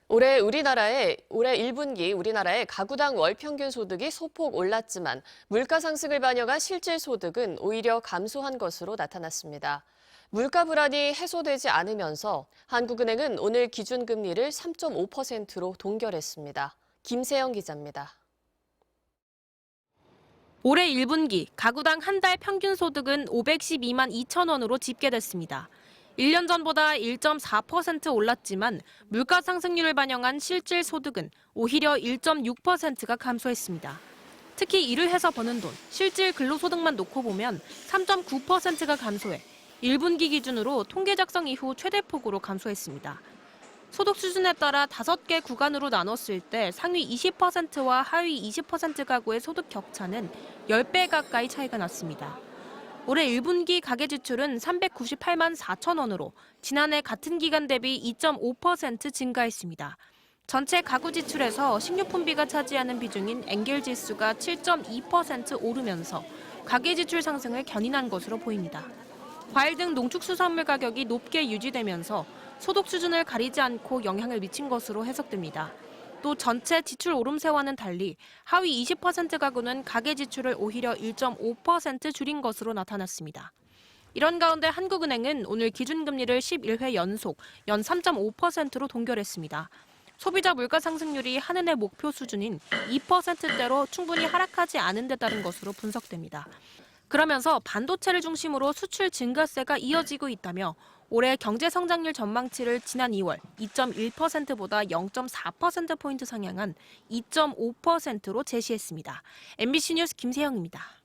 올해 1분기 우리나라의 가구당 월 평균 소득이 소폭 올랐지만 물가 상승을 반영한 실질 소득은 오히려 감소한 것으로 나타났습니다. 물가 불안이 해소되지 않으면서 한국은행은 오늘 기준금리를 3.5%로 동결했습니다. 김세영 기자입니다. 올해 1분기 가구당 한 달 평균 소득은 512만 2천 원으로 집계됐습니다. 1년 전보다 1.4% 올랐지만 물가 상승률을 반영한 실질 소득은 오히려 1.6%가 감소했습니다. 특히 일을 해서 버는 돈, 실질 근로소득만 놓고 보면 3.9%가 감소해 1분기 기준으로 통계 작성 이후 최대폭으로 감소했습니다. 소득 수준에 따라 5개 구간으로 나눴을 때 상위 20%와 하위 20% 가구의 소득 격차는 10배 가까이 차이가 났습니다. 올해 1분기 가계지출은 398만 4천 원으로 지난해 같은 기간 대비 2.5% 증가했습니다. 전체 가구 지출에서 식료품비가 차지하는 비중인 엔겔지수가 7.2% 오르면서 가계지출 상승을 견인한 것으로 보입니다. 과일 등 농축수산물 가격이 높게 유지되면서 소득 수준을 가리지 않고 영향을 미친 것으로 해석됩니다. 또 전체 지출 오름세와는 달리 하위 20% 가구는 가계 지출을 오히려 1.5% 줄인 것으로 나타났습니다. 이런 가운데 한국은행은 오늘 기준금리를 11회 연속 연 3.5%로 동결했습니다. 소비자 물가 상승률이 한은의 목표 수준인 2%대로 충분히 하락하지 않은 데 따른 것으로 분석됩니다. 그러면서 반도체를 중심으로 수출 증가세가 이어지고 있다며 올해 경제 성장률 전망치를 지난 2월 2.1%보다 0.4%포인트 상향한 2.5%로 제시했습니다. MBC 뉴스 김세영입니다.